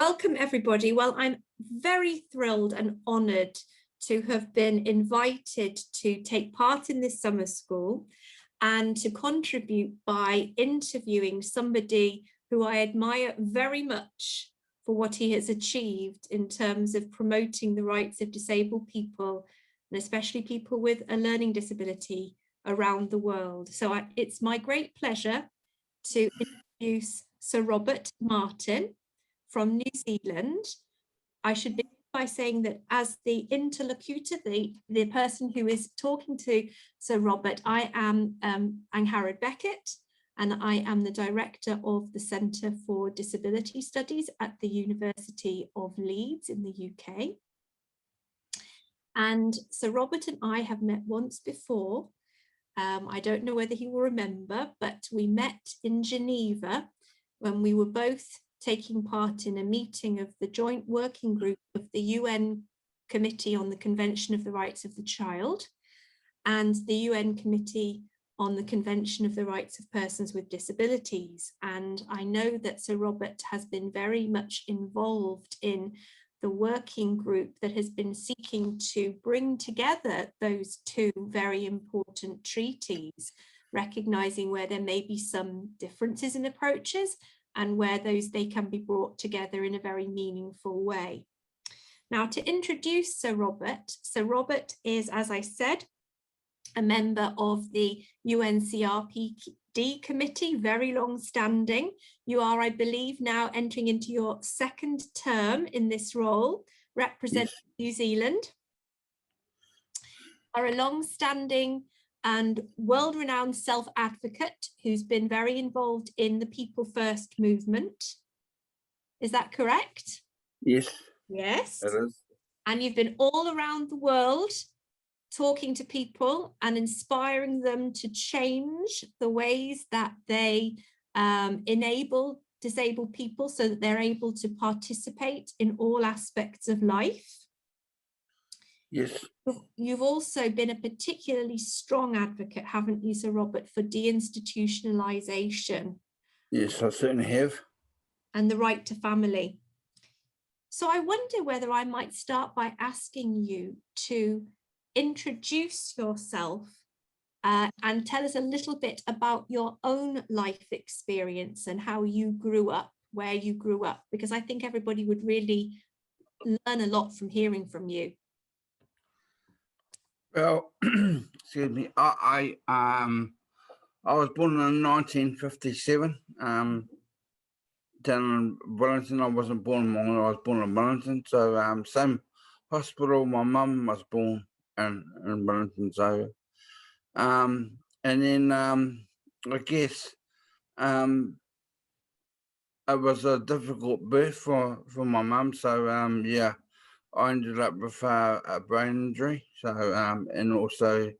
Welcome, everybody. Well, I'm very thrilled and honoured to have been invited to take part in this summer school and to contribute by interviewing somebody who I admire very much for what he has achieved in terms of promoting the rights of disabled people, and especially people with a learning disability around the world. So it's my great pleasure to introduce Sir Robert Martin from New Zealand. I should begin by saying that as the interlocutor, the person who is talking to Sir Robert, I am Angharad Beckett, and I am the director of the Centre for Disability Studies at the University of Leeds in the UK. And Sir Robert and I have met once before. I don't know whether he will remember, but we met in Geneva when we were both taking part in a meeting of the joint working group of the UN Committee on the Convention of the Rights of the Child and the UN Committee on the Convention of the Rights of Persons with Disabilities. And I know that Sir Robert has been very much involved in the working group that has been seeking to bring together those two very important treaties, recognizing where there may be some differences in approaches and where they can be brought together in a very meaningful way. Now, to introduce Sir Robert is, as I said, a member of the UN CRPD committee, very long standing. You are, I believe, now entering into your second term in this role, representing New Zealand. Are a long standing and world-renowned self-advocate who's been very involved in the People First movement. Is that correct? Yes. Yes. It is. And you've been all around the world talking to people and inspiring them to change the ways that they enable disabled people so that they're able to participate in all aspects of life. Yes. You've also been a particularly strong advocate, haven't you, Sir Robert, for deinstitutionalisation? Yes, I certainly have. And the right to family. So I wonder whether I might start by asking you to introduce yourself and tell us a little bit about your own life experience and how you grew up, where you grew up, because I think everybody would really learn a lot from hearing from you. Well, excuse me. I was born in 1957. Down in Wellington. I wasn't born in Wellington. I was born in Wellington. So same hospital. My mum was born in Wellington. So and then I guess it was a difficult birth for my mum. So yeah. I ended up with a brain injury, so and also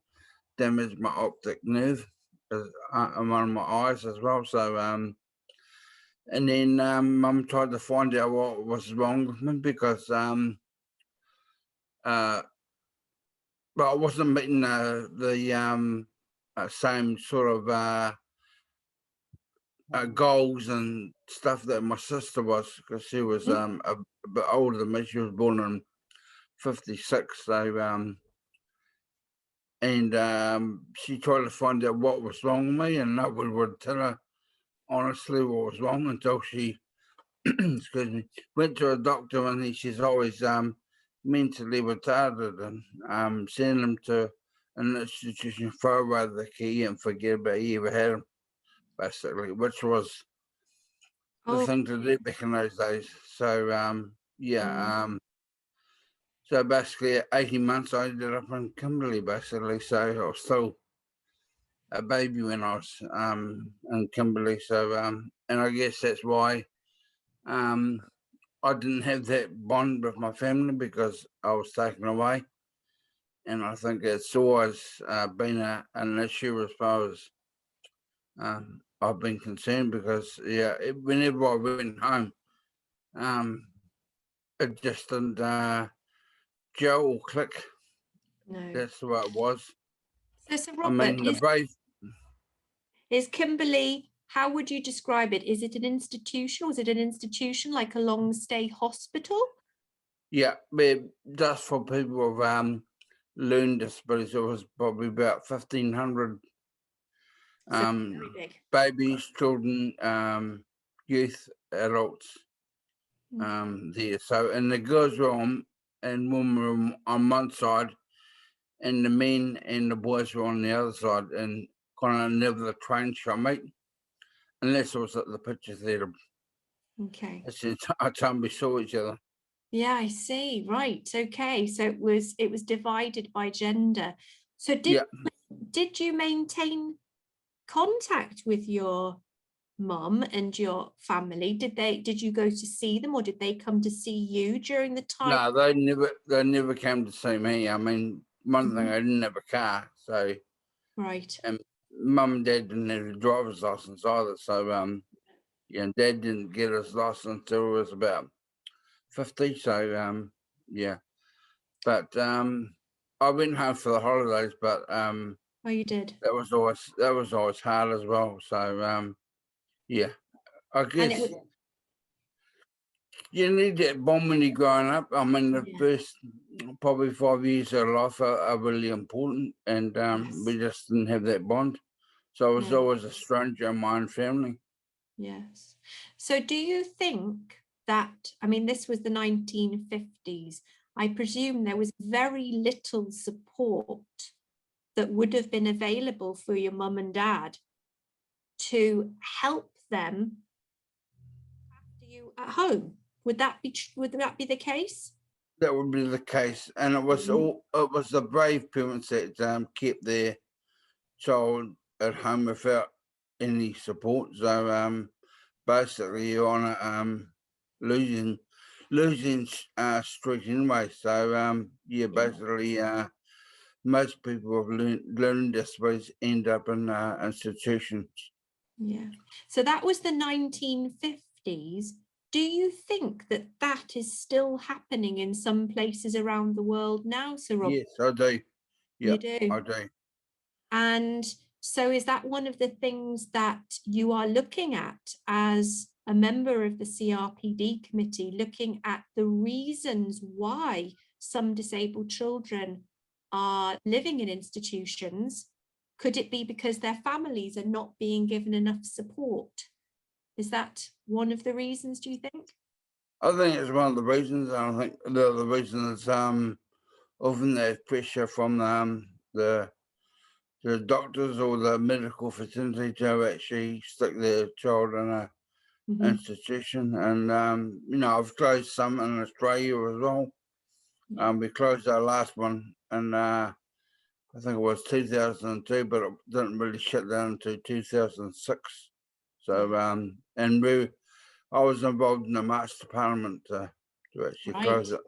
damaged my optic nerve in one of my eyes as well. So and then Mum tried to find out what was wrong with me because but I wasn't meeting the same sort of goals and stuff that my sister was, because she was a bit older than me. She was born in 56, so and she tried to find out what was wrong with me, and nobody would tell her honestly what was wrong until she excuse me, went to a doctor, and she's always mentally retarded, and send them to an institution, throw away the key and forget about he ever had him, basically, which was the thing to do back in those days. So yeah, so basically at 18 months I ended up in Kimberley, basically. So I was still a baby when I was in Kimberley. So and I guess that's why I didn't have that bond with my family, because I was taken away. And I think it's always been an issue as far as I've been concerned, because yeah, whenever I went home, it just didn't gel or click. No. That's the way it was. So Sir Robert, I mean, the brave. is Kimberley how would you describe it? Is it an institution? Was it an institution like a long stay hospital? Yeah, but just for people with learning disabilities, it was probably about 1,500 So very big. babies, children, youth, adults Okay. there. So, and the girls were and women were on one side, and the men and the boys were on the other side, and kind of never the train shall meet, unless it was at the picture theatre. Okay. It's the time we saw each other. Yeah, I see. Right. Okay. So it was divided by gender. So Yeah, did you maintain contact with your mum and your family? Did you go to see them, or did they come to see you during the time? no, they never came to see me. I mean, one thing, Mhm. I didn't have a car, so, Right. and mum and dad didn't have a driver's license either. So yeah, and dad didn't get his license until he was about 50. So yeah, but I went home for the holidays, but Oh, you did. that was always hard as well. So yeah, I And it guess was, you need that bond when you're growing up. I mean, the yeah. first probably 5 years of life are really important, and Yes. we just didn't have that bond. So I was No. always a stranger in my own family. Yes. So do you think that, I mean, this was the 1950s. I presume there was very little support that would have been available for your mum and dad to help them after you at home. Would that be the case? That would be the case, and Mhm. it was the brave parents that kept their child at home without any support. So basically, you're on a losing streak anyway. So yeah, Yeah. basically, most people with learning disabilities end up in institutions. Yeah. So that was the 1950s. Do you think that that is still happening in some places around the world now, Sir Rob? Yes, I do. You Yep, I do. do. And so is that one of the things that you are looking at as a member of the CRPD committee, looking at the reasons why some disabled children are living in institutions? Could it be because their families are not being given enough support? Is that one of the reasons, do you think? I think it's one of the reasons. I think the other reason is often there's pressure from the doctors or the medical fraternity to actually stick their child in a Mhm. institution. And you know, I've closed some in Australia as well. Yeah, We closed our last one, and I think it was 2002, but it didn't really shut down until 2006. So, yeah, I was involved in the March to Parliament to actually close right. it.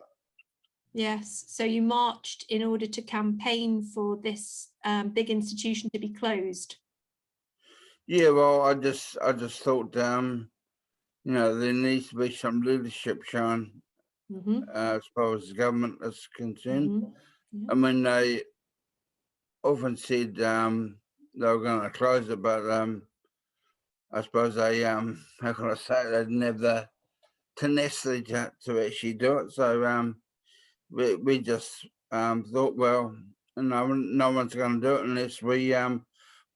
Yes, so you marched in order to campaign for this big institution to be closed. Yeah, well, I just thought, you know, there needs to be some leadership shown Hmm. as far as the government is concerned. Hmm. Yeah. I mean, they often said they were going to close it, but I suppose they, how can I say, it, they didn't have the tenacity to actually do it. So we just thought, well, no one's going to do it unless we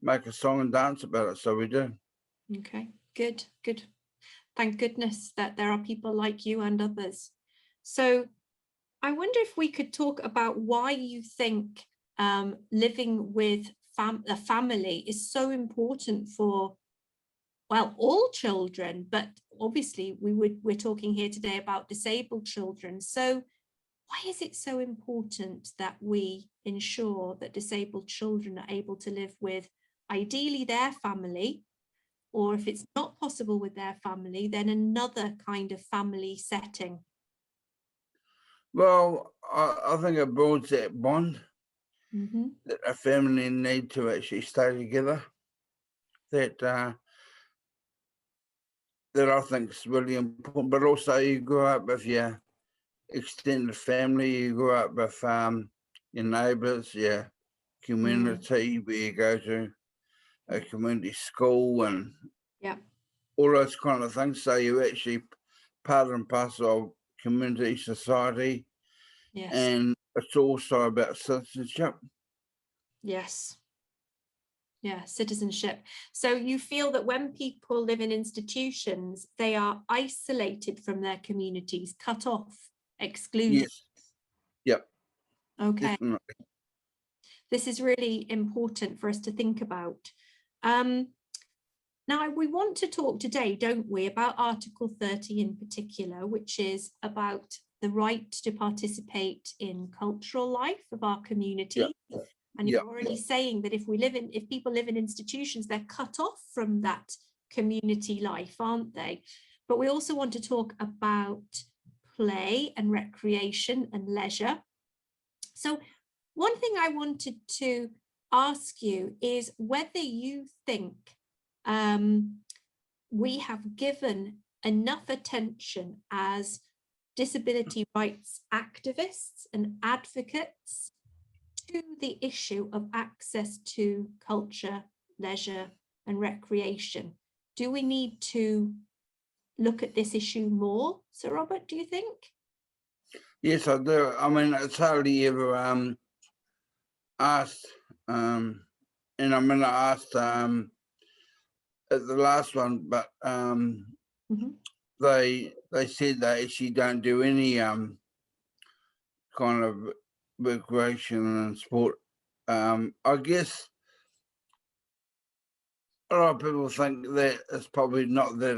make a song and dance about it. So we do. Okay, good, good. Thank goodness that there are people like you and others. So I wonder if we could talk about why you think living with a family is so important for, well, all children, but obviously we're talking here today about disabled children. So why is it so important that we ensure that disabled children are able to live with ideally their family, or if it's not possible with their family, then another kind of family setting? Well, I think it builds that bond Mm-hmm. that a family need to actually stay together. That that I think is really important. But also, you grow up with your extended family. You grow up with your neighbours, your Mm. community where you go to a community school, and Yeah. all those kind of things. So you're actually part and parcel of community, society, Yes. and it's also about citizenship. Yes. Yeah, citizenship. So you feel that when people live in institutions, they are isolated from their communities, cut off, excluded. Yes, yep, Okay, definitely. this is really important for us to think about. Now, we want to talk today, don't we, about Article 30 in particular, which is about the right to participate in cultural life of our community. Yep, And yep, you're already saying that if people live in institutions, they're cut off from that community life, aren't they? But we also want to talk about play and recreation and leisure. So one thing I wanted to ask you is whether you think we have given enough attention as disability rights activists and advocates to the issue of access to culture, leisure, and recreation. Do we need to look at this issue more, Sir Robert, do you think? yes, I do. I mean, it's hardly ever asked, and I mean, I asked at the last one, but Mhm. they said they actually don't do any kind of recreation and sport. I guess a lot of people think that it's probably not that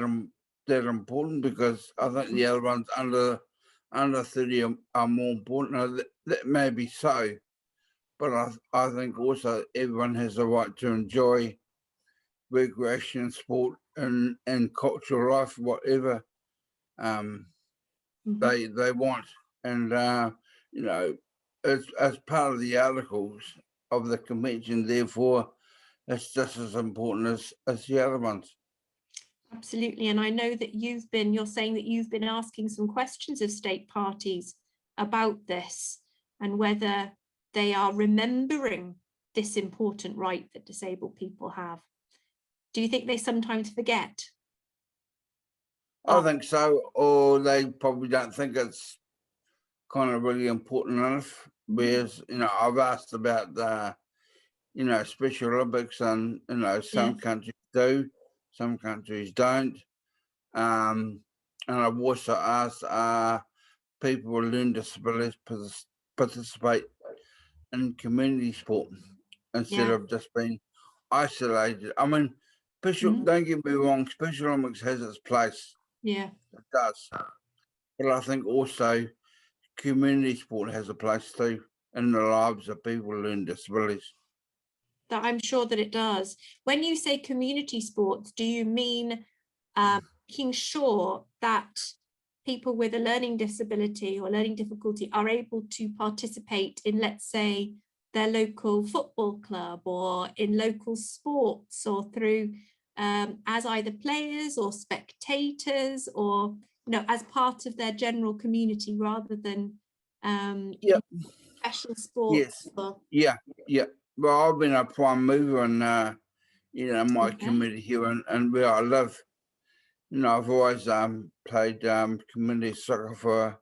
important, because I think the other ones under 30 are more important. Now, that may be so, but I think also everyone has a right to enjoy recreation, sport, and cultural life, whatever um, Mhm. they want. And you know, as part of the articles of the convention, therefore, it's just as important as the other ones. Absolutely. And I know that you're saying that you've been asking some questions of state parties about this and whether they are remembering this important right that disabled people have. Do you think they sometimes forget? I think so, or they probably don't think it's kind of really important enough. Whereas, I've asked about the, Special Olympics, and Yeah. some countries do, some countries don't. And I've also asked, people with learning disabilities participate in community sport instead Yeah. of just being isolated. I mean, Mhm. don't get me wrong, Special Olympics has its place. Yeah. It does. But I think also community sport has a place too in the lives of people with learning disabilities. That I'm sure that it does. When you say community sports, do you mean making sure that people with a learning disability or learning difficulty are able to participate in, let's say, their local football club or in local sports, or through as either players or spectators, or as part of their general community, rather than Yeah. special sports? Yes. Or, Yeah. Yeah. Well, I've been a prime mover in, my okay. community here, and where I live. I've always played community soccer for Are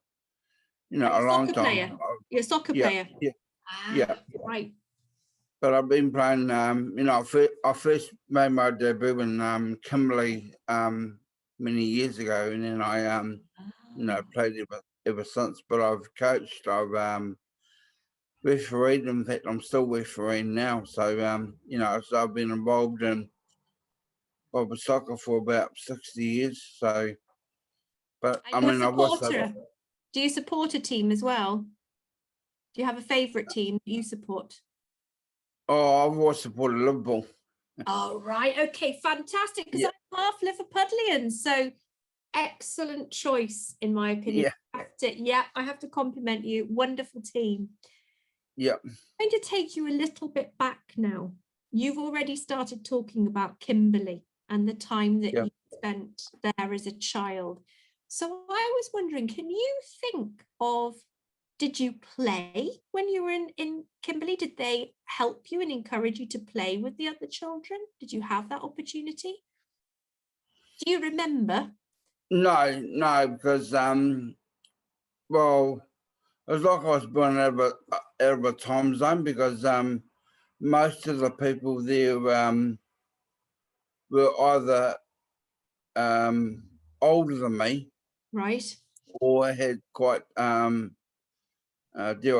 you a a long soccer time. player? You're a soccer Yeah. player. Yeah. Yeah. Ah, right. But I've been playing. I first made my debut in Kimberley many years ago, and then I played ever since. But I've coached. I've refereed. In fact, I'm still refereeing now. So so I've been involved in soccer for about 60 years. So, but Are I you a mean, I was so. supporter? Do you support a team as well? Do you have a favourite team that you support? Oh, I've always supported Liverpool. Oh, right. Okay, fantastic. Because Yeah, I'm half Liverpudlian. So excellent choice, in my opinion. yeah, Yeah, I have to compliment you. Wonderful team. yeah, I'm going to take you a little bit back now. You've already started talking about Kimberley and the time that yeah. you spent there as a child. So I was wondering, can you think of, did you play when you were in Kimberley? Did they help you and encourage you to play with the other children? Did you have that opportunity? Do you remember? No, because well, it was like I was born out of a time zone, because most of the people there were either older than me, Right. or had quite dare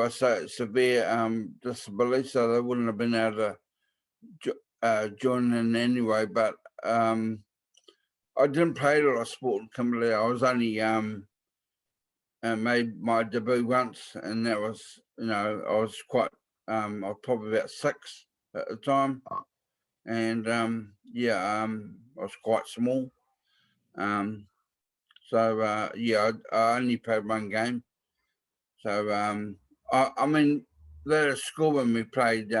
I say it, severe disability, so they wouldn't have been able to join in anyway. But I didn't play a lot of sport in Kimberley. I was only made my debut once, and that was, I was quite I was probably about 6 at the time, and I was quite small. So I only played one game. So I mean, they're at school when we played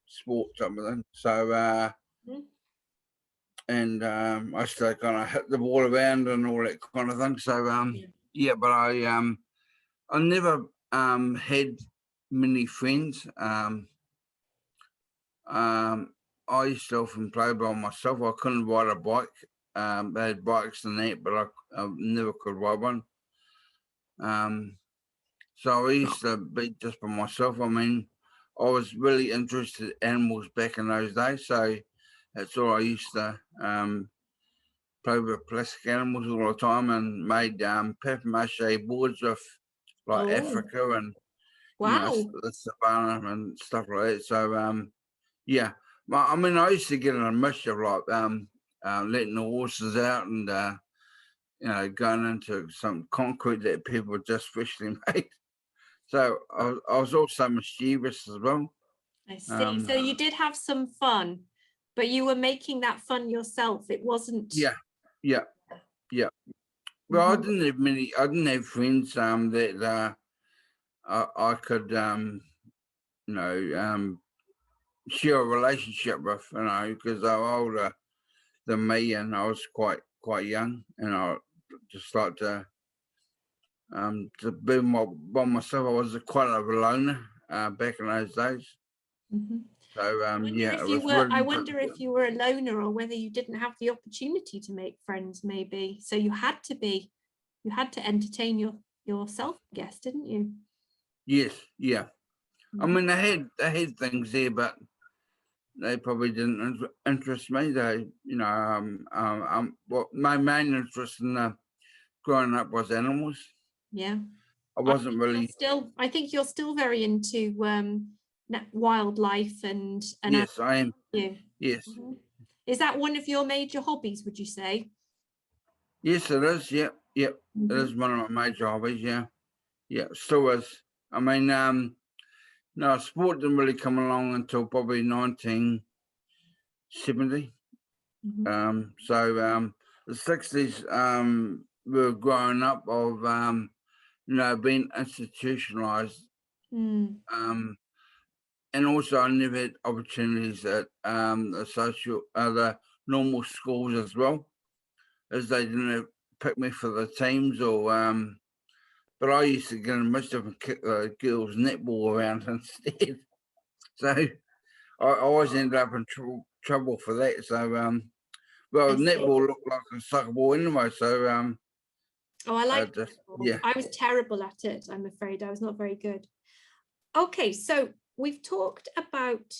sports, something. So Mhm. and I used to kind of hit the ball around and all that kind of thing. So but I never had many friends. I used to often play by myself. I couldn't ride a bike. They had bikes and that, but I never could ride one. So I used to be just by myself. I mean, I was really interested in animals back in those days, so that's all I used to play with plastic animals all the time, and made papier mâché boards with like Oh, Africa and wow. the savannah and stuff like that. So yeah, I mean, I used to get in a mischief, like letting the horses out and going into some concrete that people just freshly made. So I was also mischievous as well. I see. So you did have some fun, but you were making that fun yourself. It wasn't. Yeah, yeah, yeah. Well, Mhm. I didn't have friends that I could share a relationship with, because they were older than me, and I was quite young, and I just like to be by myself. I was quite a loner back in those days. Mhm. So If it you was were, I really wonder if you were a loner or whether you didn't have the opportunity to make friends, maybe. So you had to entertain yourself, I guess, didn't you? yes, yeah. I Mhm. mean, they had things there, but they probably didn't interest me. They, what my main interest in growing up was animals. Yeah. I wasn't really. I think you're still very into wildlife and Yes, I am. you. Yes, Mhm. Is that one of your major hobbies, would you say? yes, it is. Yep, yep. It Mhm. is one of my major hobbies. Yeah, yeah, still is. I mean, no, sport didn't really come along until probably 1970. Mhm. So the 60s, we were growing up of being institutionalized. Mm. Um, and also I never had opportunities at the normal schools as well, as they didn't pick me for the teams or but I used to get in mischief and kick the girls' netball around instead. So I always ended up in trouble for that. So well, I see. netball looked like a soccer ball anyway. So Oh, I I like just netball. yeah. I was terrible at it, I'm afraid. I was not very good. Okay, so we've talked about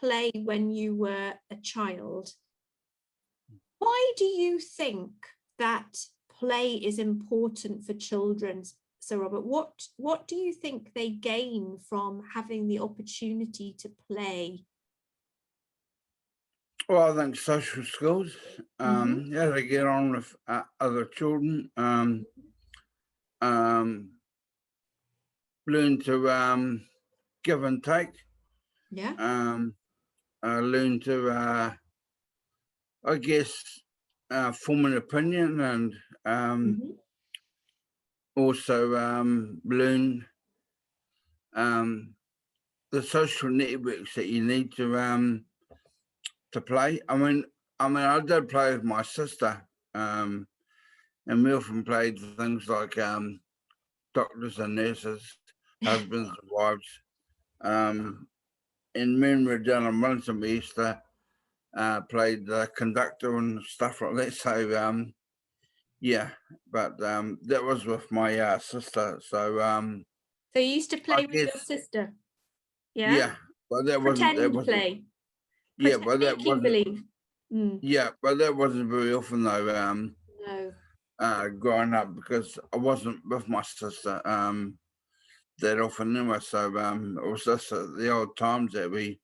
play when you were a child. Why do you think that play is important for children, Sir Robert? What do you think they gain from having the opportunity to play? Well, I think social skills, Mhm. how to get on with other children, um, learn to give and take, Yeah. um, learn to, I guess, form an opinion, and Mhm. also learn um, the social networks that you need to play. I did play with my sister, and we often played things like doctors and nurses, husbands and wives. And when we were down in Wellington, we used to played the conductor and stuff like that. So yeah, but that was with my sister. So So you used to I play with your guess sister? Yeah? yeah, but that Pretend wasn't play. yeah, Pretend but that making wasn't believe. Mm, yeah, but that wasn't very often though. no. Growing up because I wasn't with my sister that often anyway. So it was just the old times that we,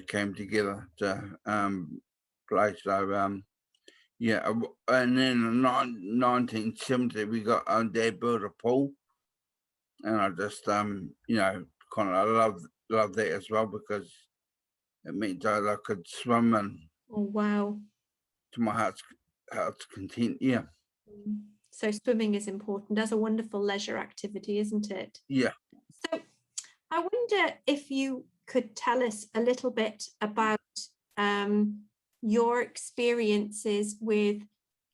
came together to play. So yeah, and then in 1970 we got our dad built a pool, and I just kind of love that as well because it meant that I could swim and Oh, wow. to my heart's content. Yeah, Mm. So swimming is important. That's a wonderful leisure activity, isn't it? yeah. So I wonder if you could tell us a little bit about your experiences with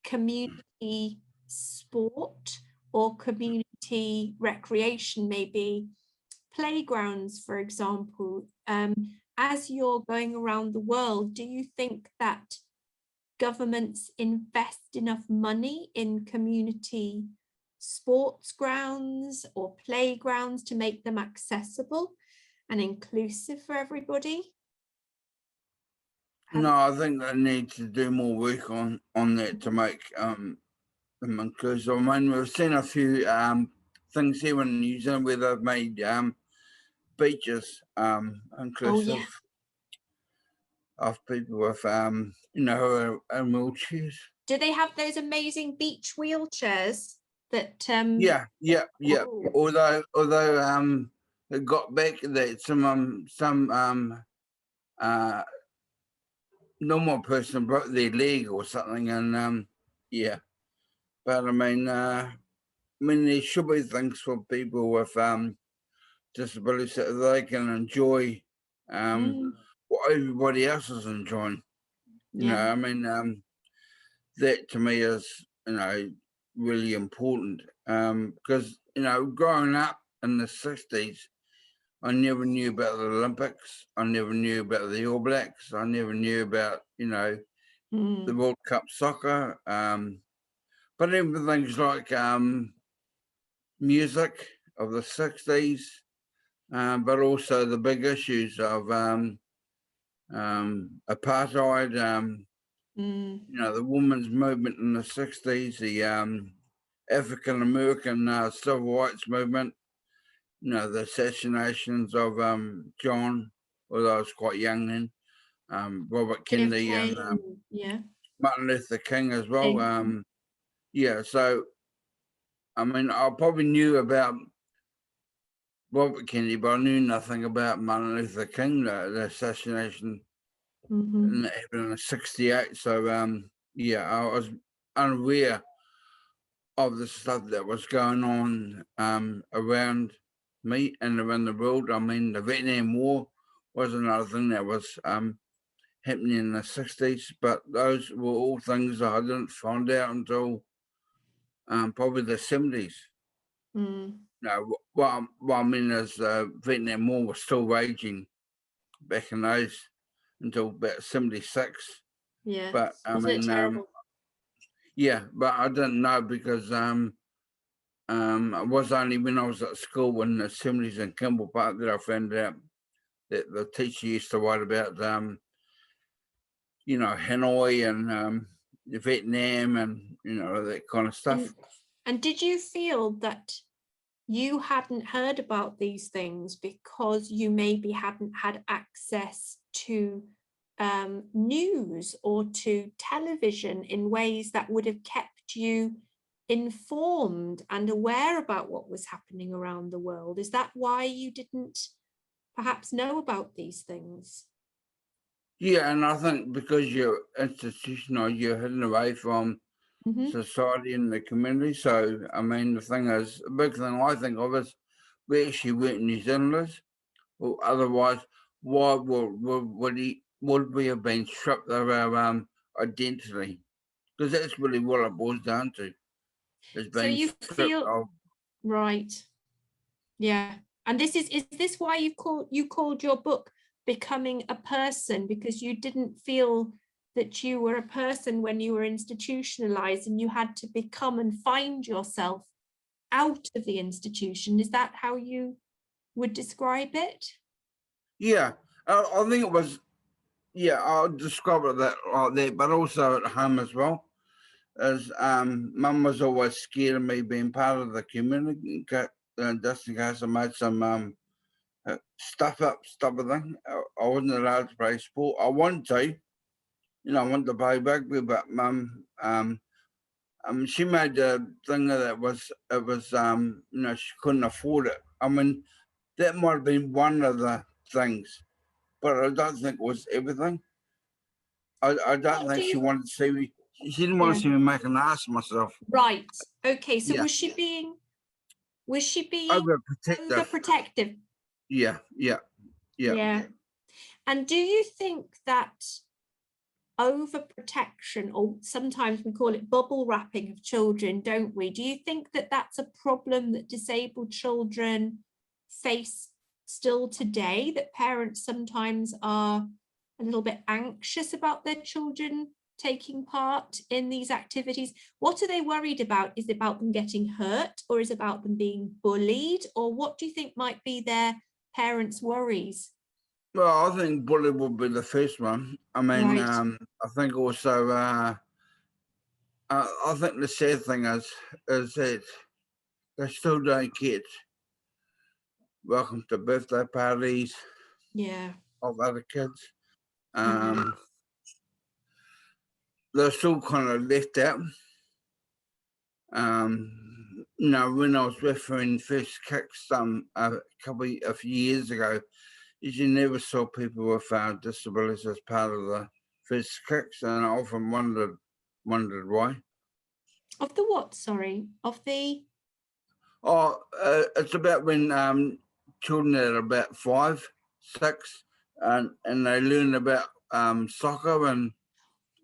community sport or community recreation, maybe playgrounds, for example. As you're going around the world, do you think that governments invest enough money in community sports grounds or playgrounds to make them accessible and inclusive for everybody? No, I think they need to do more work on that to make them inclusive. I mean, we've seen a few things here in New Zealand where they've made beaches Oh inclusive yeah. of people with who are in wheelchairs. Do they have those amazing beach wheelchairs that Yeah. oh, Although it got back that some uh normal person broke their leg or something, and yeah. But I mean, there should be things for people with disabilities that they can enjoy mm, what everybody else is enjoying. yeah. I mean, that to me is, really important. Because, growing up in the 60s, I never knew about the Olympics. I never knew about the All Blacks. I never knew about, the Mm. World Cup soccer. But even things like music of the 60s, but also the big issues of apartheid, Mm. the women's movement in the 60s, the African American civil rights movement, the assassinations of John, although I was quite young then, Robert Kennedy and JFK, yeah. Martin Luther King as well. King. Yeah, so I mean, I probably knew about Robert Kennedy, but I knew nothing about Martin Luther King, the assassination Mm-hmm. in 68. So, yeah, I was unaware of the stuff that was going on around me and around the world. I mean, the Vietnam War was another thing that was happening in the 60s, but those were all things I didn't find out until probably the 70s. Mm. No, what I mean is the Vietnam War was still raging back in those until about 76. Yeah. But I Wasn't it mean, terrible? yeah, but I didn't know because it was only when I was at school in the 70s in Kimball Park that I found out that the teacher used to write about, Hanoi and Vietnam and, that kind of stuff. And did you feel that you hadn't heard about these things because you maybe hadn't had access to news or to television in ways that would have kept you informed and aware about what was happening around the world? Is that why you didn't perhaps know about these things? Yeah, and I think because you're institutional, you're hidden away from Mm-hmm. society and the community. So, I mean, the thing is, a big thing I think of is we actually weren't New Zealanders. Well, otherwise, why would we have been stripped of our identity? Because that's really what it boils down to. Is So being you stripped feel of. right. Yeah. And this is this why you called your book becoming a person, because you didn't feel that you were a person when you were institutionalized and you had to become and find yourself out of the institution. Is that how you would describe it? Yeah, I think it was, yeah, I'll describe it that like that, but also at home as well. As mum was always scared of me being part of the community, just in case I made some stuff of thing. I wasn't allowed to play sport. I wanted to, I wanted to play rugby, but mum, she made a thing that it was, she couldn't afford it. I mean, that might have been one of the things, but I don't think it was everything. I don't think she wanted to see me. She didn't want to see me make an ass of myself. Right. Okay. So Yeah. was she being Overprotective. overprotective? Yeah. Yeah. And do you think that overprotection, or sometimes we call it bubble wrapping of children, don't we? Do you think that that's a problem that disabled children face still today, that parents sometimes are a little bit anxious about their children taking part in these activities? What are they worried about? Is it about them getting hurt, or is it about them being bullied? Or what do you think might be their parents' worries? Well, I think bully would be the first one. I mean, Right. I think also, I think the sad thing is that they still don't get welcome to birthday parties Yeah. of other kids. Mhm. They're still kind of left out. When I was refereeing first kicks a couple of years ago, you never saw people with disabilities as part of the first kicks, and I often wondered why. Of the what? Sorry, of the. Oh, it's about when children are about 5, 6, and they learn about soccer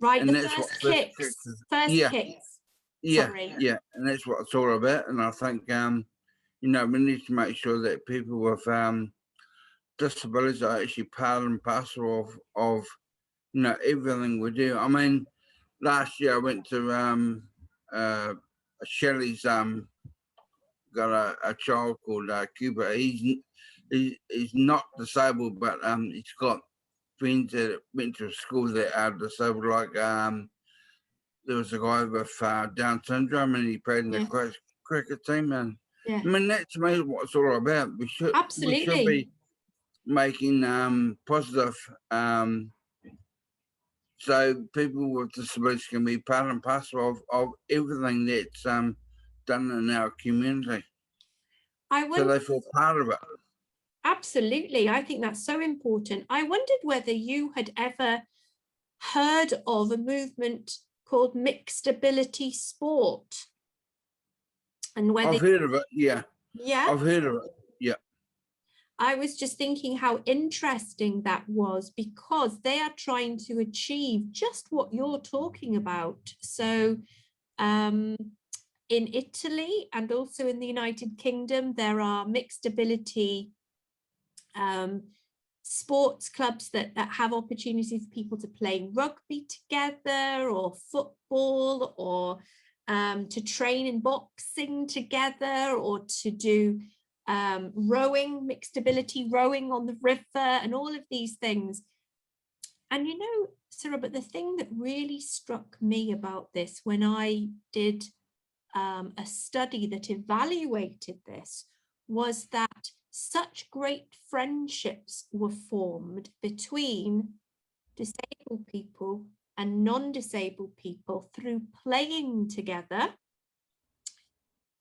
Right, and the that's what first first kicks kicks. is. First Yeah, kicks. yeah, Sorry. yeah, and that's what it's all about. And I think we need to make sure that people with disabilities are actually part and parcel of everything we do. I mean, last year I went to Shelley's got a child called Cuba. He's not disabled, but he's got friends that went to school that are disabled. Like there was a guy with Down syndrome, and he played in the cricket team. And Yeah. I mean, that to me is what it's all about. We should be making positive, so people with disabilities can be part and parcel of everything that's done in our community. So they feel part of it. Absolutely. I think that's so important. I wondered whether you had ever heard of a movement called mixed ability sport. And whether I've heard of it, yeah. Yeah. I've heard of it, yeah. I was just thinking how interesting that was, because they are trying to achieve just what you're talking about. So in Italy and also in the United Kingdom, there are mixed ability sports clubs that have opportunities for people to play rugby together, or football, or to train in boxing together, or to do rowing, mixed ability rowing on the river, and all of these things. And Sarah, but the thing that really struck me about this when I did a study that evaluated this was that such great friendships were formed between disabled people and non-disabled people through playing together,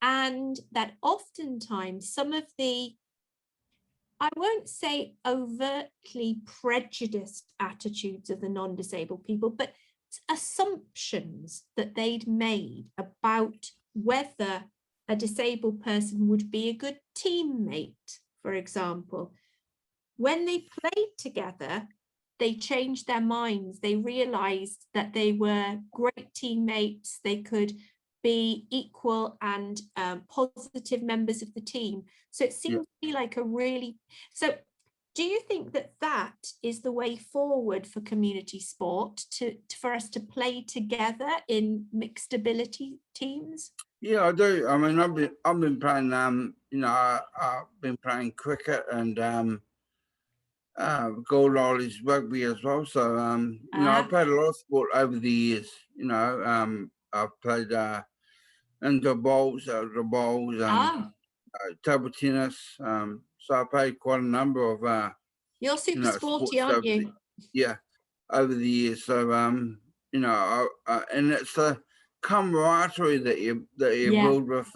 and that oftentimes some of the, I won't say overtly prejudiced attitudes of the non-disabled people, but assumptions that they'd made about whether a disabled person would be a good teammate, for example. When they played together, they changed their minds. They realized that they were great teammates. They could be equal and positive members of the team. So it seems to be like a really, so Do you think that that is the way forward for community sport, for us to play together in mixed ability teams? Yeah, I do. I mean, I've been playing. You know, I've been playing cricket and goal lollies rugby as well. So you know, I've Ah, played a lot of sport over the years. You know, I've played indoor bowls, outdoor bowls, ah, table tennis. So I played quite a number of you're you super know, sporty, sports aren't over the you? yeah over the years. So you know, and it's the camaraderie that you Yeah, build with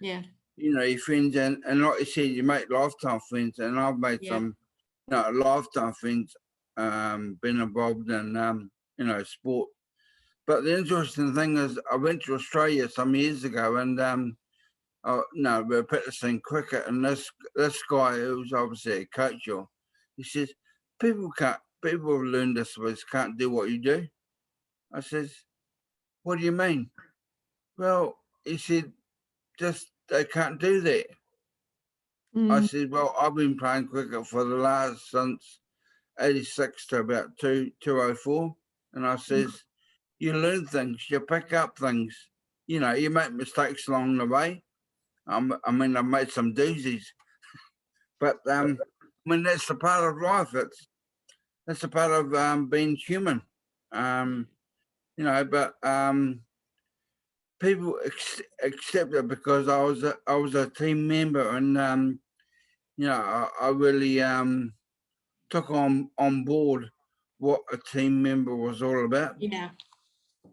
yeah, you know, your friends, and like you said, you make lifetime friends, and I've made yeah, some you know lifetime friends been involved in you know sport. But the interesting thing is, I went to Australia some years ago, and no, we were practicing cricket, and this guy who's obviously a coach, or he says, people who learn disabilities can't do what you do. I says, what do you mean? Well, he said, just they can't do that. I mm, said, well, I've been playing cricket for the last since '86 to about 2004, and I says, you learn things, you pick up things, you know, you make mistakes along the way. I mean, I've made some doozies, but I mean that's a part of life. That's a part of being human. Um, you know, but people accept it because I was a team member, and you know, I really took on board what a team member was all about. yeah,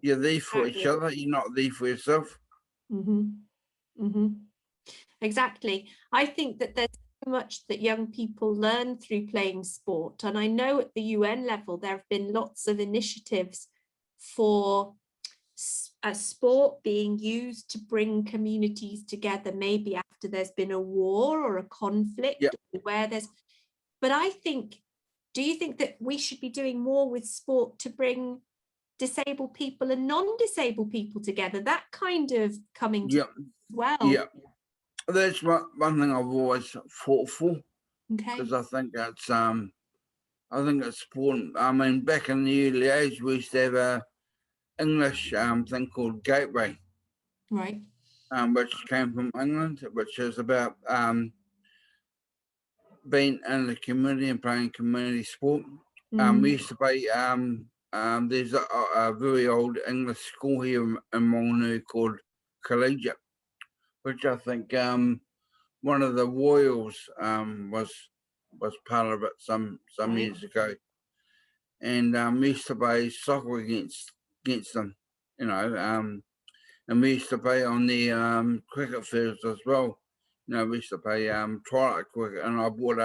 You're there for each exactly. other. You're not there for yourself. Mm-hmm, mm-hmm. Exactly. I think that there's so much that young people learn through playing sport. And I know at the UN level, there have been lots of initiatives for a sport being used to bring communities together, maybe after there's been a war or a Yeah, conflict, where there's, but I think, do you think that we should be doing more with sport to bring disabled people and non-disabled people together, that kind of coming yeah, together as well? yeah. That's one thing I've always fought for Okay. because I think it's important. I mean, back in the early age, we used to have a English thing called Gateway, Right. which came from England, which is about being in the community and playing community sport. We Mm, used to play. There's a very old English school here in Molyneux called Collegiate, which I think one of the Royals was part of it some right. years ago, and we used to play soccer against them, you know, and we used to play on the cricket fields as well. You know, we used to play twilight cricket, and I brought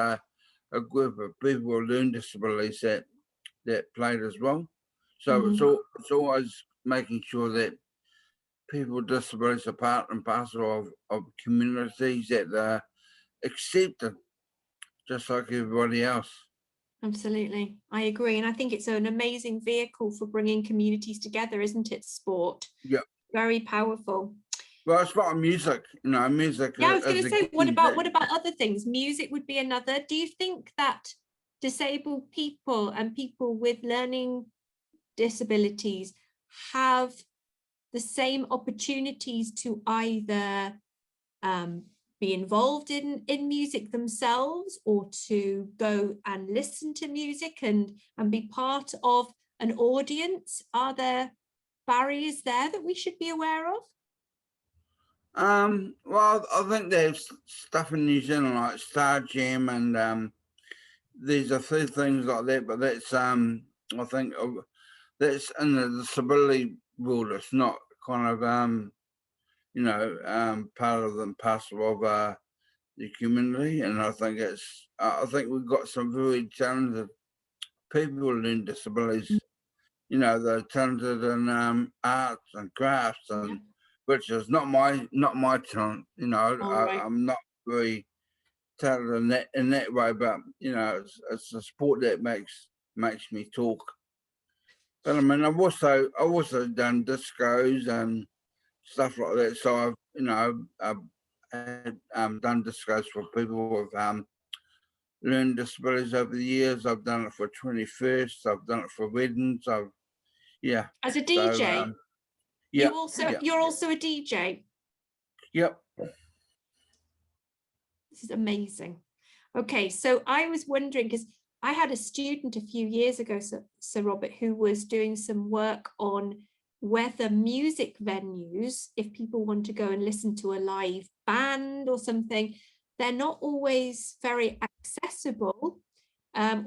a group of people with learning disabilities that played as well. So Mm-hmm. it's always making sure that people with disabilities are part and parcel of communities that they're accepted just like everybody else. Absolutely. I agree. And I think it's an amazing vehicle for bringing communities together, isn't it? Sport. Yeah. Very powerful. Well, it's about music, you know, music Yeah, I was going is to a say, key what thing. about other things? Music would be another. Do you think that disabled people and people with learning disabilities have the same opportunities to either be involved in music themselves, or to go and listen to music and be part of an audience? Are there barriers there that we should be aware of? Well, I think there's stuff in New Zealand like Star Jam, and there's a few things like that, but that's I think that's in the disability world. It's not kind of you know part of the parcel of the community, and I think I think we've got some very talented people in disabilities. You know, they're talented in arts and crafts, Yeah. and which is not my talent. You know, All right. I'm not very talented in that way, but you know, it's a sport that makes me talk. But I mean, I've also done discos and stuff like that. So I've you know I've had, done discos for people with learning disabilities over the years. I've done it for 21st. I've done it for weddings. Yeah. As a So DJ, yeah, you're also a DJ. yep. This is amazing. Okay, so I was wondering, because I had a student a few years ago, Sir Robert, who was doing some work on whether music venues, if people want to go and listen to a live band or something, they're not always very accessible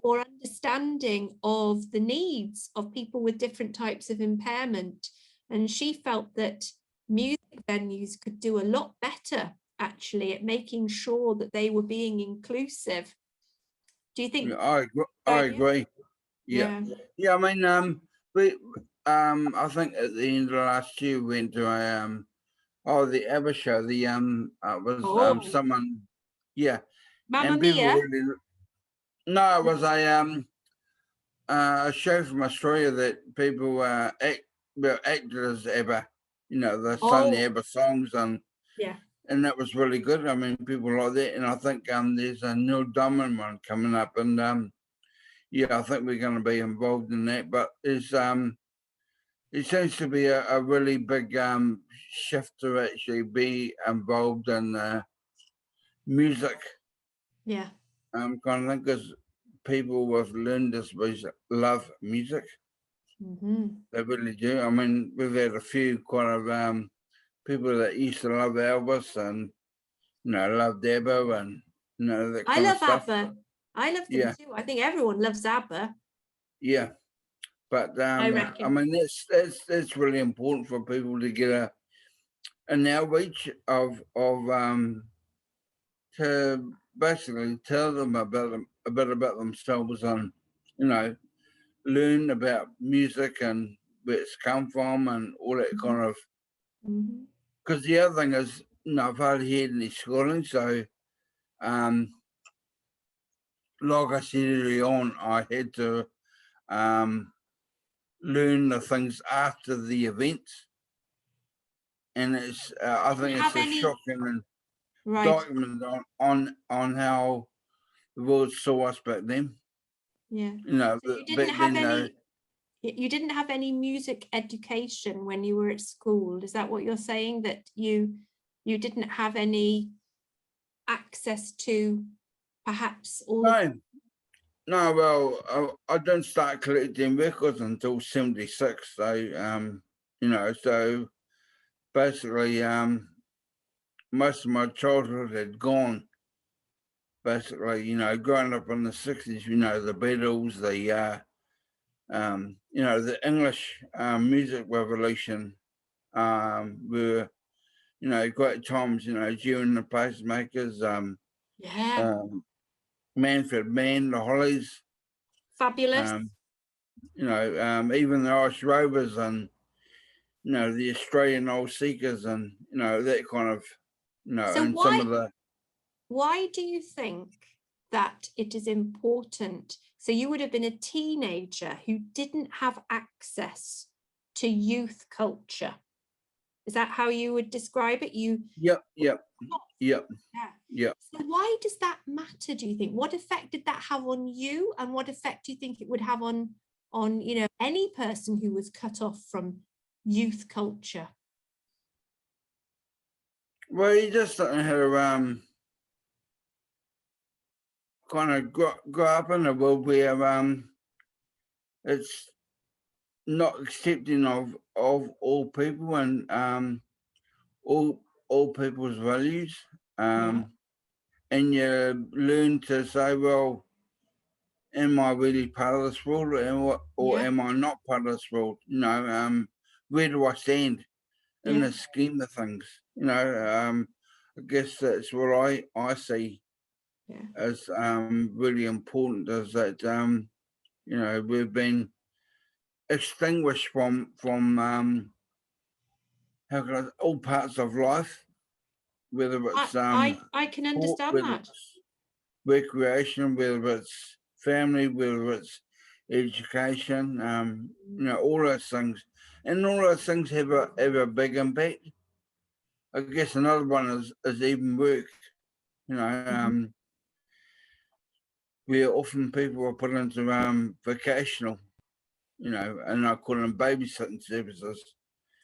or understanding of the needs of people with different types of impairment. And she felt that music venues could do a lot better actually at making sure that they were being inclusive. Do you think? Yeah, I agree. Yeah. Yeah, I mean, I think at the end of last year we went to a the ABBA show. The it was someone, yeah, Mamma and people Mia. really. No, it was a show from Australia that people acted as ABBA. You know, they sung the ABBA songs and that was really good. I mean, people like that, and I think there's a Neil Diamond one coming up, and yeah, I think we're going to be involved in that. But it seems to be a really big shift to actually be involved in music. Yeah. Kind of thing, because people with learning disabilities love music. They really do. I mean, we've had a few kind of people that used to love Elvis and love Debo and that kind of stuff. ABBA. I love them too. I think everyone loves ABBA. Yeah. But I reckon. I mean, that's really important for people to get an outreach of to basically tell them a bit about themselves and learn about music and where it's come from and all that kind of. Because the other thing is, I've hardly had any schooling, so like I said early on, I had to learn the things after the events. And it's, I think it's a shocking document on how the world saw us back then. Yeah. So you didn't have any music education when you were at school. Is that what you're saying? That you didn't have any access to perhaps all? No. Well, I didn't start collecting records until '76. So so basically, most of my childhood had gone. Basically, growing up in the '60s, the Beatles, the English music revolution were, great times, during the Pacemakers, Manfred Mann, the Hollies. Fabulous. Even the Irish Rovers and, the Australian Old Seekers and, that kind of, so and some of the. Why do you think that it is important? So you would have been a teenager who didn't have access to youth culture. Is that how you would describe it? Yep. Yeah. So why does that matter, do you think? What effect did that have on you, and what effect do you think it would have on any person who was cut off from youth culture? Well, you just don't know how to kind of grow up in a world where it's not accepting of all people and all people's values. And you learn to say, well, am I really part of this world, or am I not part of this world? Where do I stand in the scheme of things? I guess that's what I see as really important, is that we've been extinguished from all parts of life, whether it's I can understand that. Recreation, whether it's family, whether it's education, all those things, and all those things have a big impact. I guess another one is even work. where often people are put into vocational, you know, and I call them babysitting services,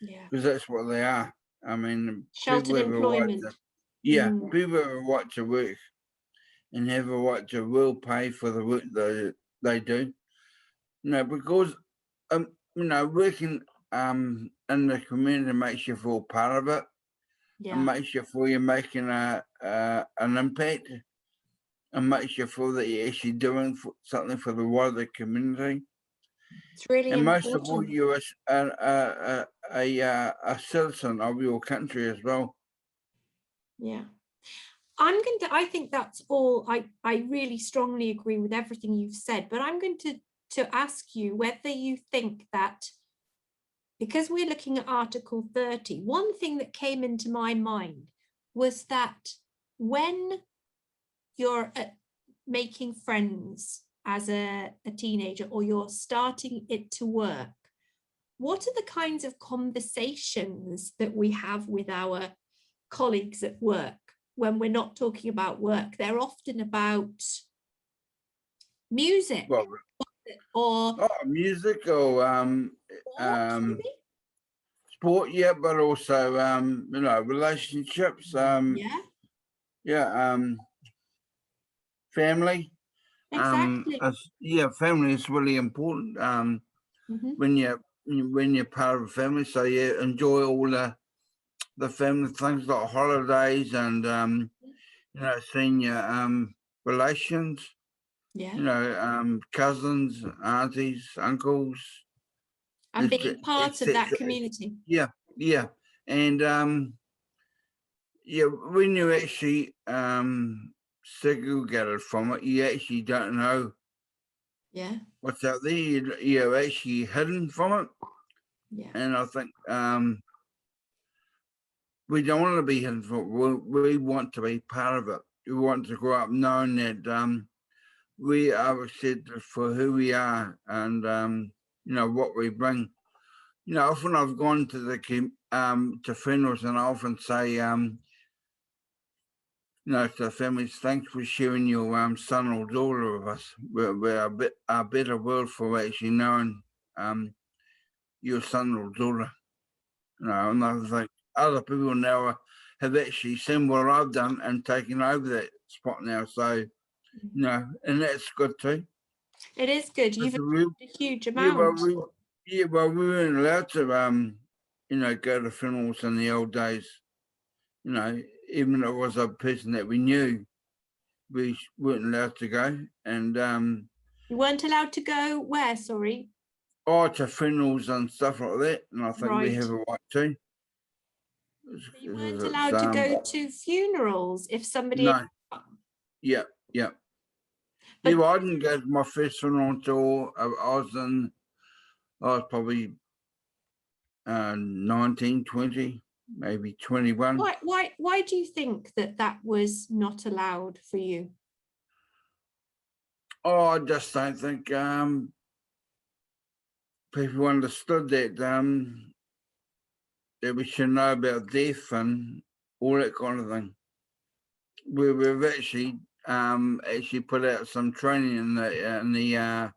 Yeah. because that's what they are. I mean, people Sheltered have a right employment. to, yeah, Mm. people have a right to work and have a right to well pay for the work they do. You know, because you know, working in the community makes you feel part of it, and Yeah. makes you feel you're making an impact, and makes you feel that you're actually doing something for the wider community. It's really And most of all, important. you're a citizen of your country as well. Yeah. I think that's all. I really strongly agree with everything you've said, but I'm going to ask you whether you think that, because we're looking at Article 30, one thing that came into my mind was that when you're making friends as a teenager, or you're starting it to work, what are the kinds of conversations that we have with our colleagues at work when we're not talking about work? They're often about music Well, or music or sport, maybe. sport, yeah, but also you know, relationships, Yeah, yeah, family. exactly. Yeah, family is really important. Mhm. When you're part of a family, so you enjoy all the family things like holidays and you know, seeing your relations, Yeah, you know, cousins, aunties, uncles, and being part of that etc. community. Yeah, yeah, and yeah, when you actually segregated from it, you actually don't know Yeah, what's out there. You're actually hidden from it, yeah. and I think we don't want to be hidden from it. We want to be part of it. We want to grow up knowing that we are accepted for who we are, and you know what we bring. You know, often I've gone to to funerals, and I often say, you know, to families, thanks for sharing your son or daughter with us. We're a better world for actually knowing your son or daughter. You know, and I think other people now have actually seen what I've done and taken over that spot now. So, you know, and that's good too. It is good. You've We, achieved a huge yeah, amount. well, we weren't allowed to, you know, go to funerals in the old days. You know, even if it was a person that we knew, we weren't allowed to go. And You weren't allowed to go where, sorry? to funerals and stuff like that. And I think we Right. have a right to. So you weren't It's, allowed to go to funerals if somebody had... no, yeah, yeah. Yeah, But well, I didn't go to my first funeral until I was probably 19, 20, maybe 21. why do you think that that was not allowed for you? Oh, I just don't think people understood that we should know about death and all that kind of thing. We've actually put out some training in the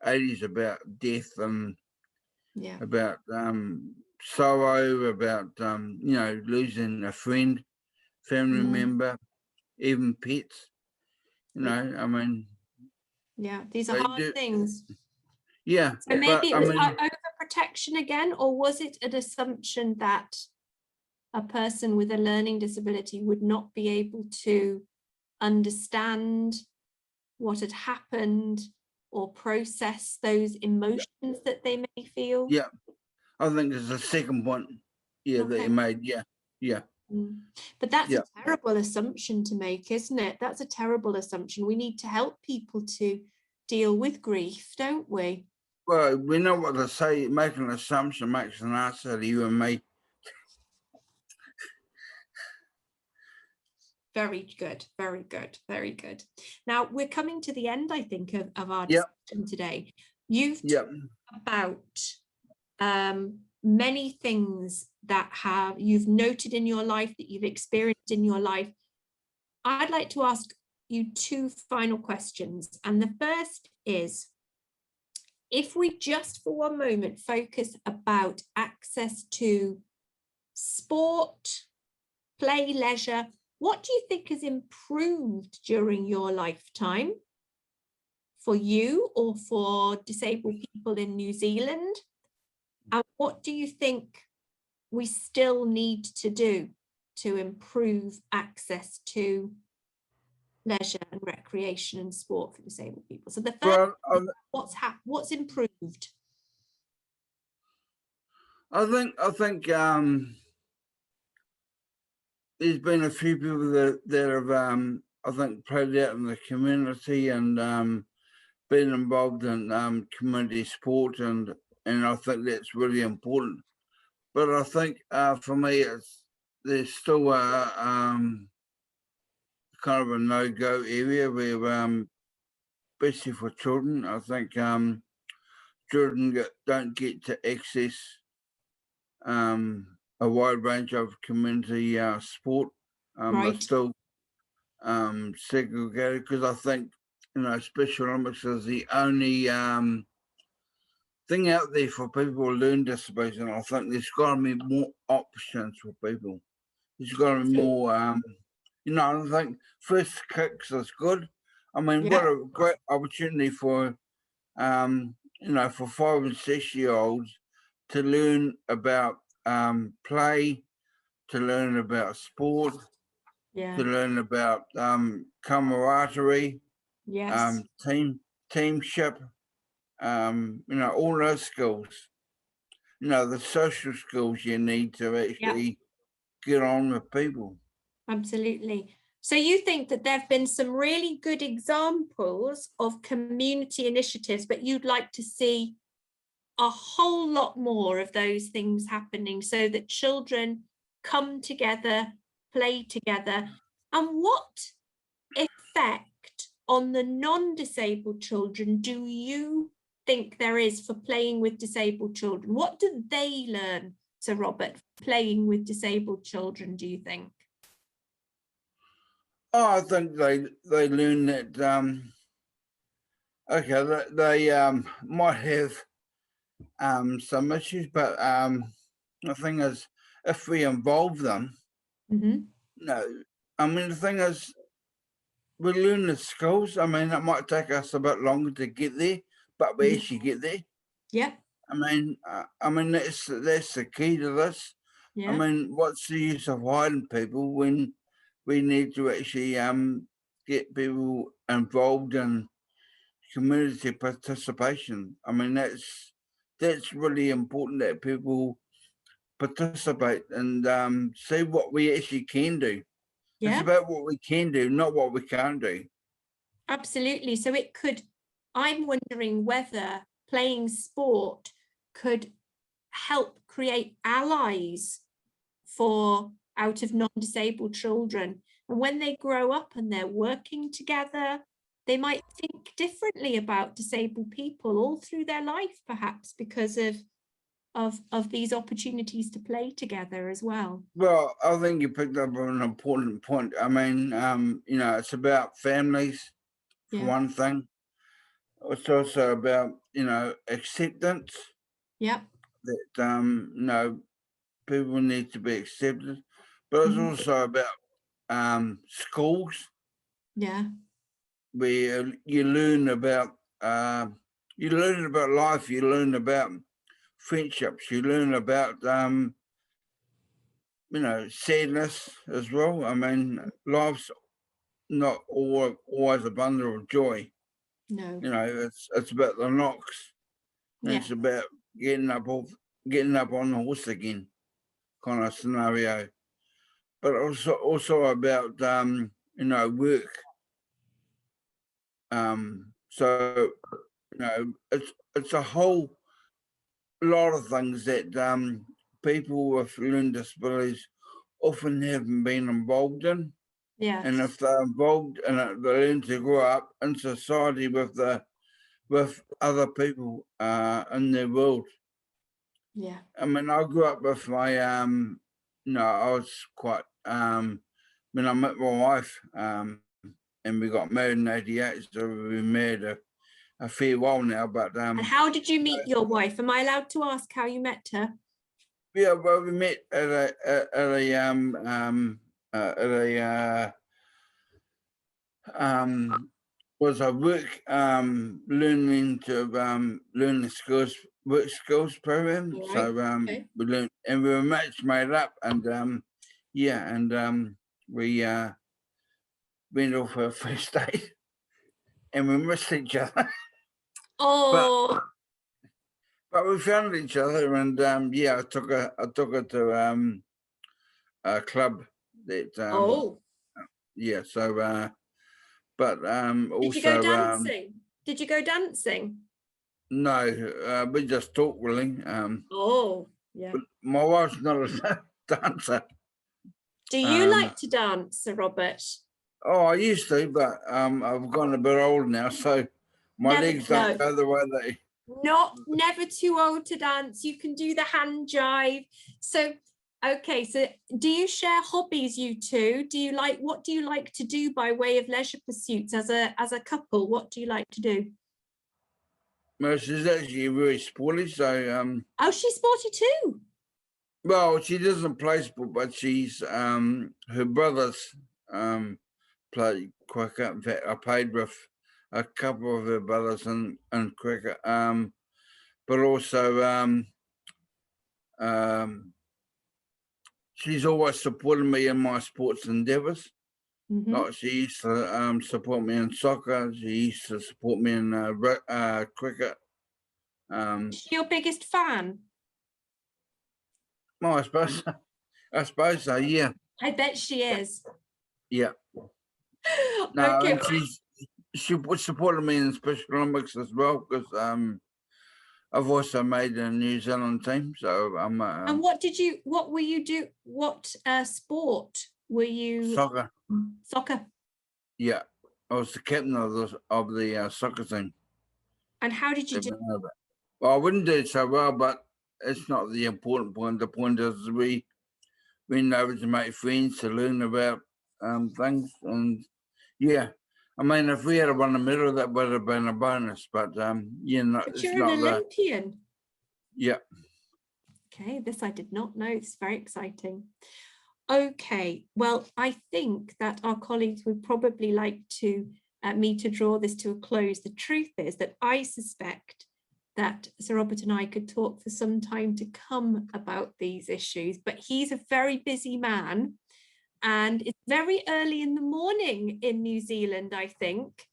80s about death and Yeah. about sorrow, about you know, losing a friend, family Mm, member, even pets. You yeah. know, I mean, Yeah. These are they hard do. things. Yeah, So maybe but it I was mean, overprotection again, or was it an assumption that a person with a learning disability would not be able to understand what had happened or process those yeah, emotions that they may feel? yeah, I think there's a second point. Yeah, that you Okay. made. Yeah, yeah, Mm. But that's a yeah. terrible assumption to make, isn't it? That's a terrible assumption. We need to help people to deal with grief, don't we? Well, we know what they say. Making an assumption makes an ass out of you and me. Very good, very good, very good. Now we're coming to the end, I think, of our Yep, discussion today. You've yep, talked about many things that you've noted in your life, that you've experienced in your life. I'd like to ask, you two final questions. And the first is, if we just for one moment focus about access to sport, play, leisure, what do you think has improved during your lifetime for you or for disabled people in New Zealand? And what do you think we still need to do to improve access to leisure and recreation and sport for disabled people? So the first, what's improved? I think there's been a few people that have I think played out in the community and been involved in community sport, and I think that's really important. But I think for me, there's still a kind of a no-go area where, especially for children, I think children don't get to access a wide range of community sport. They're Right. still segregated because I think, Special Olympics is the only thing out there for people with learning disabilities, and I think there's got to be more options for people. There's got to be more, I think first kicks is good. I mean, what a great opportunity for, for 5 and 6 year olds to learn about play, to learn about sport, to learn about camaraderie, Yes. teamship, all those skills. The social skills you need to actually get on with people. Absolutely. So you think that there have been some really good examples of community initiatives, but you'd like to see a whole lot more of those things happening so that children come together, play together. And what effect on the non-disabled children do you think there is for playing with disabled children? What do they learn, Sir Robert, playing with disabled children, do you think? Oh, I think they learn that they might have some issues, but the thing is, if we involve them, I mean, the thing is, we learn the skills. I mean, it might take us a bit longer to get there, but we actually get there. Yeah. I mean that's the key to this. Yeah. I mean, what's the use of hiding people when we need to actually get people involved in community participation? I mean, that's really important that people participate and see what we actually can do. It's about what we can do, not what we can't do. Absolutely. So I'm wondering whether playing sport could help create allies for out of non-disabled children. And when they grow up and they're working together, they might think differently about disabled people all through their life, perhaps because of these opportunities to play together as well. Well, I think you picked up on an important point. I mean, it's about families, for one thing. It's also about, acceptance. Yep. That, people need to be accepted. But it's also about schools. Yeah. Where you learn about life, you learn about friendships, you learn about sadness as well. I mean, life's not always a bundle of joy. No. It's about the knocks. And it's about getting up on the horse again, kind of scenario. But also about work. So it's a whole lot of things that people with learning disabilities often haven't been involved in. Yeah. And if they're involved in it, they learn to grow up in society with other people in their world. Yeah. I mean, I grew up with my I was quite when I met my wife, and we got married in 88, so we've been married a fair while now. But And how did you meet your wife? Am I allowed to ask how you met her? yeah, well, we met at a was a work learning skills, work skills program. All right. So Okay. we learned, and we were much made up, and yeah, and we went off our first date, and we missed each other. Oh, But we found each other, and yeah, I took her to a club that oh. yeah. So but Did you go also dancing? Did you go dancing? no, we just talk really. Oh, yeah. But my wife's not a dancer. Do you like to dance, Sir Robert? Oh, I used to, but I've gone a bit old now, so my Never, legs don't go the way they. never too old to dance. You can do the hand jive. So, okay. So, do you share hobbies, you two? What do you like to do by way of leisure pursuits as a couple? What do you like to do? Well, she's actually very sporty, so Oh, she's sporty too. well, she doesn't play sport, but she's her brothers play cricket. In fact, I played with a couple of her brothers in cricket. But also she's always supported me in my sports endeavours. Like she used to support me in soccer. She used to support me in cricket. Is she your biggest fan? Well, I suppose so. Yeah, I bet she is. yeah. No, Okay. and she supported me in Special Olympics as well, because I've also made the New Zealand team. So I'm And what were you do? What sport were you? soccer. Soccer. Yeah, I was the captain of the soccer team. And how did you do? Well, I wouldn't do so well, but it's not the important point. The point is we went over to make friends, to learn about things, and yeah. I mean, if we had won a medal, that would have been a bonus. But yeah, But it's you're not an Olympian. Yeah. Okay, this I did not know. It's very exciting. Okay, well, I think that our colleagues would probably like to me to draw this to a close. The truth is that I suspect that Sir Robert and I could talk for some time to come about these issues, but he's a very busy man, and it's very early in the morning in New Zealand, I think.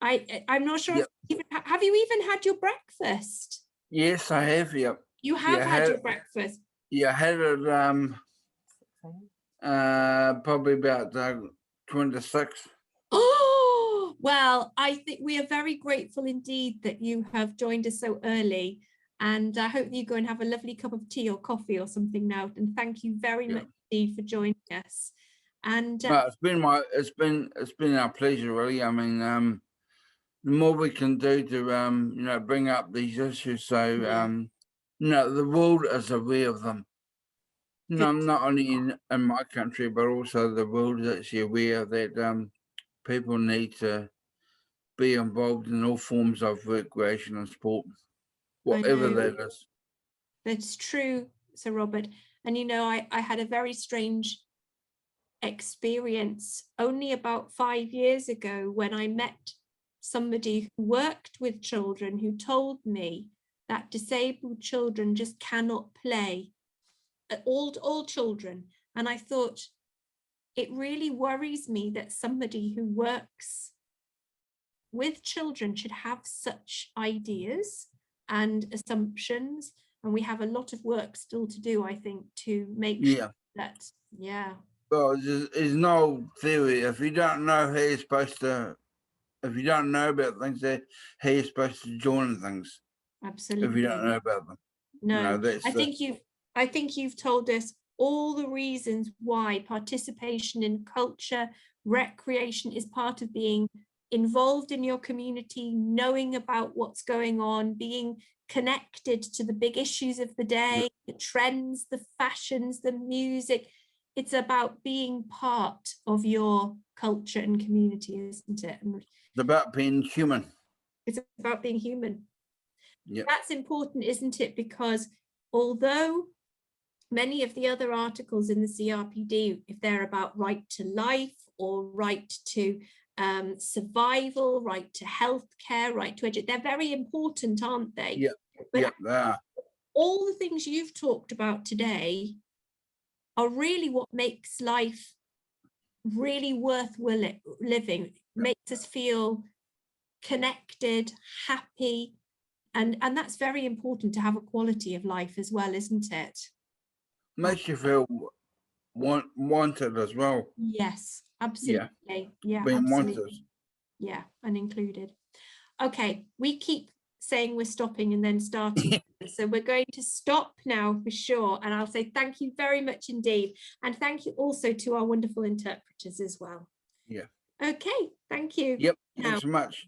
I'm not sure. Yep. Have you even had your breakfast? Yes, I have. Yep. You have had your breakfast. Yeah, I had it probably about 26. Oh, well, I think we are very grateful indeed that you have joined us so early. And I hope that you go and have a lovely cup of tea or coffee or something now. And thank you very much indeed for joining us. And no, it's been our pleasure, really. I mean, the more we can do to bring up these issues, so the world is aware of them. No, not only in my country, but also the world is actually aware that people need to be involved in all forms of recreation and sport, whatever that is. That's true, Sir Robert. And I had a very strange experience only about 5 years ago when I met somebody who worked with children who told me that disabled children just cannot play. All children. And I thought, it really worries me that somebody who works with children should have such ideas and assumptions. And we have a lot of work still to do, I think, to make sure that, Well, there's no theory. If you don't know how you're supposed to, if you don't know about things, how you're supposed to join things. Absolutely. If you don't know about them. No, I think you've told us all the reasons why participation in culture, recreation is part of being involved in your community, knowing about what's going on, being connected to the big issues of the day, the trends, the fashions, the music. it's about being part of your culture and community, isn't it? And It's about being human. it's about being human. Yep. That's important, isn't it? Because although many of the other articles in the CRPD, if they're about right to life or right to survival, right to healthcare, right to education, they're very important, aren't they? Yeah, but yeah, they are. All the things you've talked about today are really what makes life really worth living, makes us feel connected, happy, and that's very important, to have a quality of life as well, isn't it? Makes you feel wanted as well. Yes, absolutely. Yeah, Being absolutely. wanted. Yeah, and included. Okay, we keep saying we're stopping and then starting. So we're going to stop now for sure. And I'll say thank you very much indeed. And thank you also to our wonderful interpreters as well. Yeah. Okay, thank you. Yep. Now. Thanks so much.